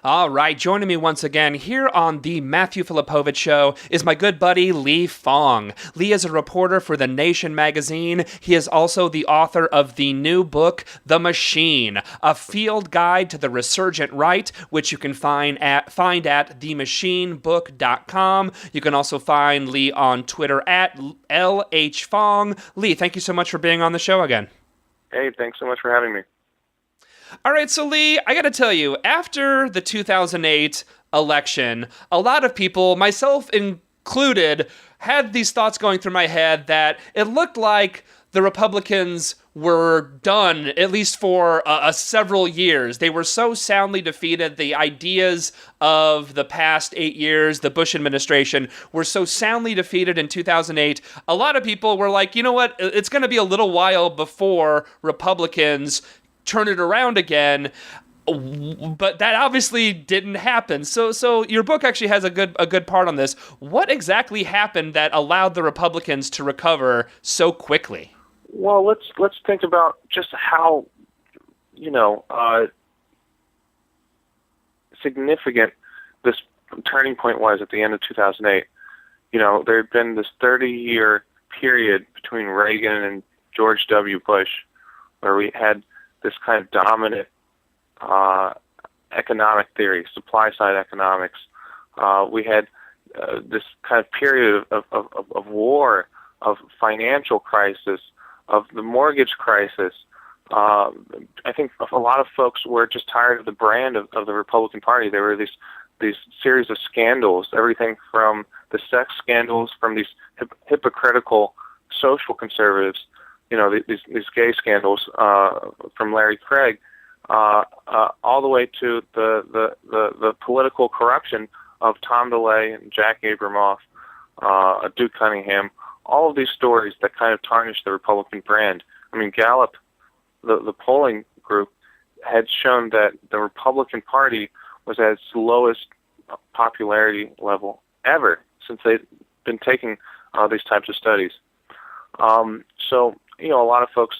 All right, joining me once again here on the Matthew Filipowicz Show is my good buddy Lee Fang. Lee is a reporter for The Nation magazine. He is also the author of the new book, The Machine, a field guide to the resurgent right, which you can find at themachinebook.com. You can also find Lee on Twitter at LHFang. Lee, thank you so much for being on the show again. Hey, thanks so much for having me. All right, so Lee, I got to tell you, after the 2008 election, a lot of people, myself included, had these thoughts going through my head that it looked like the Republicans were done, at least for several years. They were so soundly defeated. The ideas of the past 8 years, the Bush administration, were so soundly defeated in 2008. A lot of people were like, you know what, it's going to be a little while before Republicans turn it around again, but that obviously didn't happen. So your book actually has a good part on this. What exactly happened that allowed the Republicans to recover so quickly? Well, let's think about just how significant this turning point was at the end of 2008. There had been this 30-year period between Reagan and George W. Bush where we had this kind of dominant economic theory, supply-side economics. We had this kind of period of war, of financial crisis, of the mortgage crisis. I think a lot of folks were just tired of the brand of the Republican Party. There were these series of scandals, everything from the sex scandals, from these hypocritical social conservatives, these gay scandals from Larry Craig, all the way to the political corruption of Tom DeLay and Jack Abramoff, Duke Cunningham, all of these stories that kind of tarnished the Republican brand. I mean, Gallup, the polling group, had shown that the Republican Party was at its lowest popularity level ever since they'd been taking these types of studies. So, a lot of folks,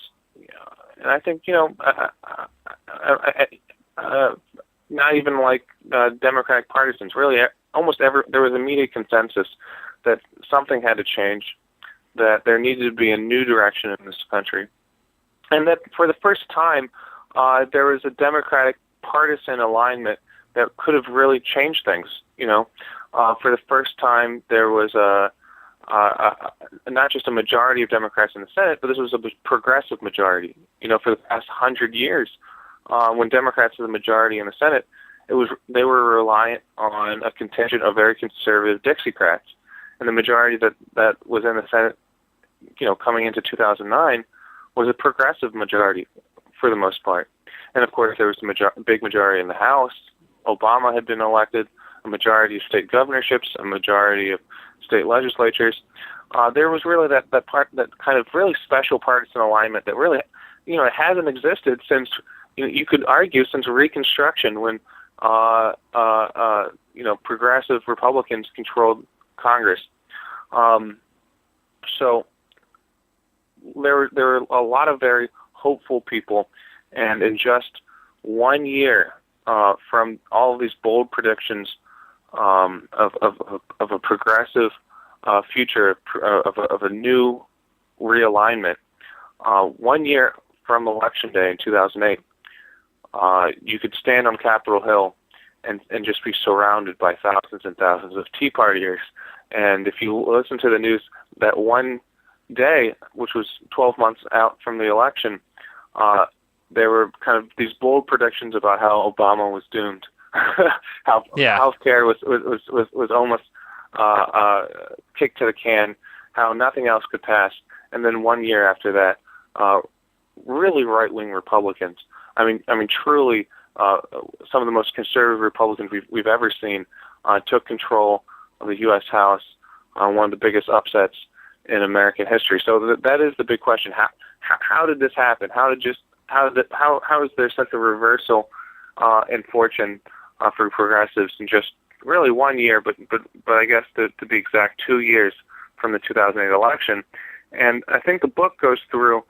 and I think, not even like Democratic partisans, really there was immediate consensus that something had to change, that there needed to be a new direction in this country, and that for the first time, there was a Democratic partisan alignment that could have really changed things. For the first time, there was not just a majority of Democrats in the Senate, but this was a progressive majority. For the past 100 years, when Democrats were the majority in the Senate, they were reliant on a contingent of very conservative Dixiecrats, and the majority that was in the Senate, coming into 2009, was a progressive majority for the most part. And of course, there was a big majority in the House. Obama had been elected, a majority of state governorships, a majority of state legislatures. There was really that kind of really special partisan alignment that really, it hasn't existed since, you could argue since Reconstruction, when progressive Republicans controlled Congress. So there were a lot of very hopeful people, and in just 1 year from all of these bold predictions of a progressive future, of a new realignment, 1 year from Election Day in 2008, you could stand on Capitol Hill and just be surrounded by thousands and thousands of Tea Partiers. And if you listen to the news that one day, which was 12 months out from the election, there were kind of these bold predictions about how Obama was doomed, how healthcare was almost kicked to the can, how nothing else could pass. And then 1 year after that, really right-wing Republicans, I mean, truly, some of the most conservative Republicans we've ever seen took control of the U.S. House, one of the biggest upsets in American history. So that is the big question: how did this happen? How is there such a reversal in fortune for progressives in just really 1 year, but I guess to be exact, 2 years from the 2008 election? And I think the book goes through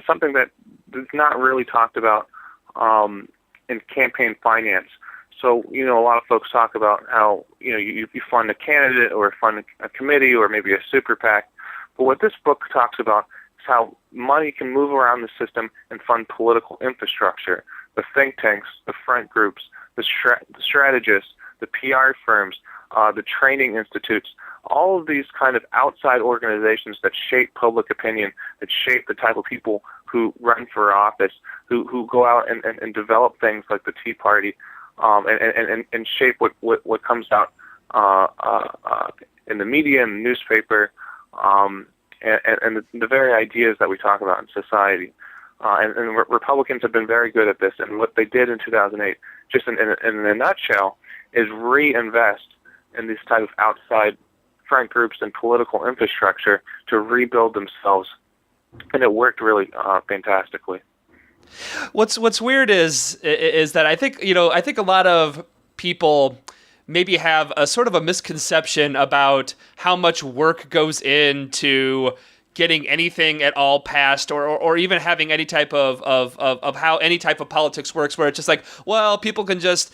something that is not really talked about in campaign finance. So, a lot of folks talk about how, you fund a candidate or fund a committee or maybe a super PAC. But what this book talks about is how money can move around the system and fund political infrastructure, the think tanks, the front groups, the strategists, the PR firms, the training institutes, all of these kind of outside organizations that shape public opinion, that shape the type of people who run for office, who go out and develop things like the Tea Party, and shape what comes out in the media and the newspaper, and the very ideas that we talk about in society. And Republicans have been very good at this. And what they did in 2008, just in a nutshell, is reinvest in these type of outside front groups and political infrastructure to rebuild themselves. And it worked really fantastically. What's weird is that I think a lot of people maybe have a sort of a misconception about how much work goes into getting anything at all passed, or even having any type of how any type of politics works, where it's just like, well, people can just,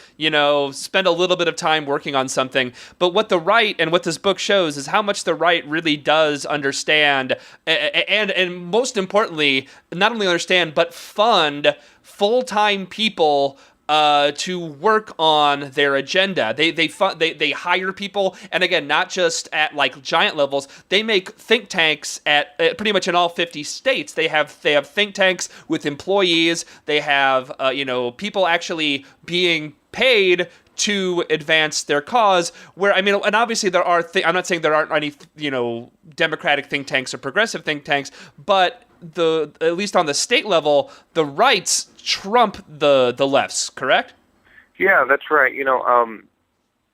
spend a little bit of time working on something. But what the right and what this book shows is how much the right really does understand, and most importantly, not only understand, but fund full-time people to work on their agenda. They hire people, and again, not just at like giant levels. They make think tanks at pretty much in all 50 states. They have think tanks with employees. They have people actually being paid to advance their cause. Where and obviously there are. I'm not saying there aren't any Democratic think tanks or progressive think tanks, but at least on the state level, the rights trump the lefts, correct? Yeah, that's right. And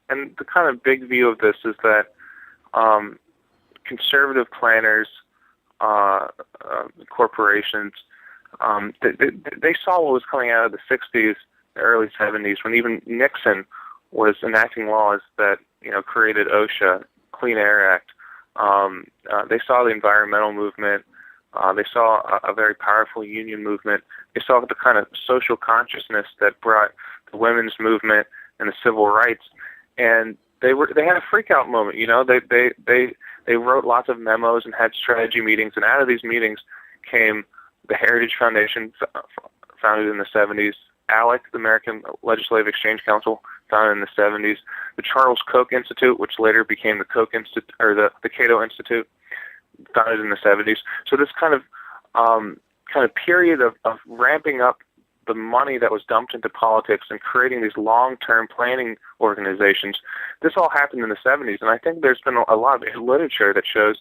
the kind of big view of this is that conservative planners, corporations, they saw what was coming out of the 60s, the early 70s, when even Nixon was enacting laws that created OSHA, Clean Air Act. They saw the environmental movement. They saw a very powerful union movement. They saw the kind of social consciousness that brought the women's movement and the civil rights, and they had a freak out moment. They wrote lots of memos and had strategy meetings, and out of these meetings came the Heritage Foundation, founded in the 70s, ALEC, the American Legislative Exchange Council, founded in the 70s, the Charles Koch Institute, which later became the Koch Institute or the Cato Institute, founded in the 70s. So this kind of period of ramping up the money that was dumped into politics and creating these long-term planning organizations, this all happened in the 70s. And I think there's been a lot of literature that shows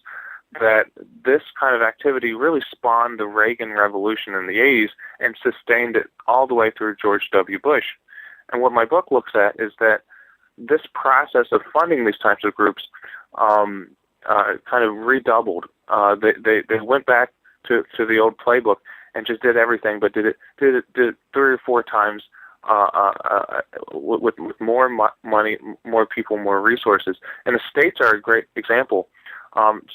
that this kind of activity really spawned the Reagan Revolution in the 80s and sustained it all the way through George W. Bush. And what my book looks at is that this process of funding these types of groups kind of redoubled. They went back to the old playbook and just did everything, but did it 3 or 4 times with more money, more people, more resources. And the states are a great example.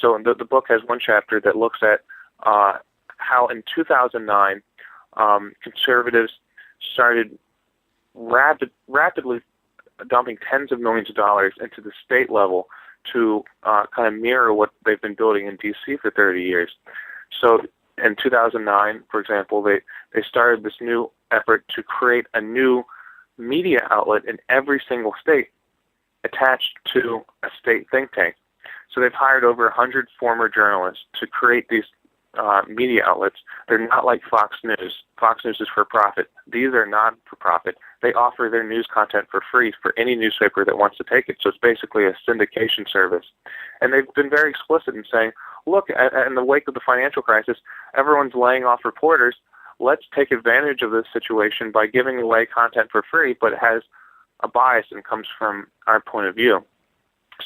So the book has one chapter that looks at how in 2009 conservatives started rapidly dumping tens of millions of dollars into the state level to kind of mirror what they've been building in D.C. for 30 years. So in 2009, for example, they started this new effort to create a new media outlet in every single state attached to a state think tank. So they've hired over 100 former journalists to create these media outlets. They're not like Fox News. Fox News is for profit. These are not for profit. They offer their news content for free for any newspaper that wants to take it. So it's basically a syndication service. And they've been very explicit in saying, look, in the wake of the financial crisis, everyone's laying off reporters. Let's take advantage of this situation by giving away content for free, but it has a bias and comes from our point of view.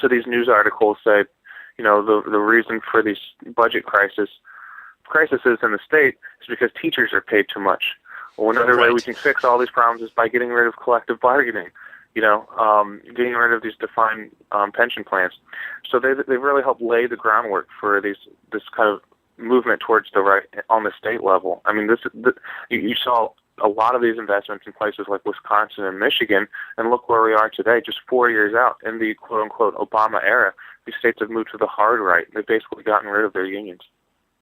So these news articles say, the reason for these budget crises in the state is because teachers are paid too much. Well, another way we can fix all these problems is by getting rid of collective bargaining, getting rid of these defined pension plans. So they've really helped lay the groundwork for this kind of movement towards the right on the state level. I mean, you saw a lot of these investments in places like Wisconsin and Michigan, and look where we are today, just 4 years out in the quote-unquote Obama era. These states have moved to the hard right. They've basically gotten rid of their unions.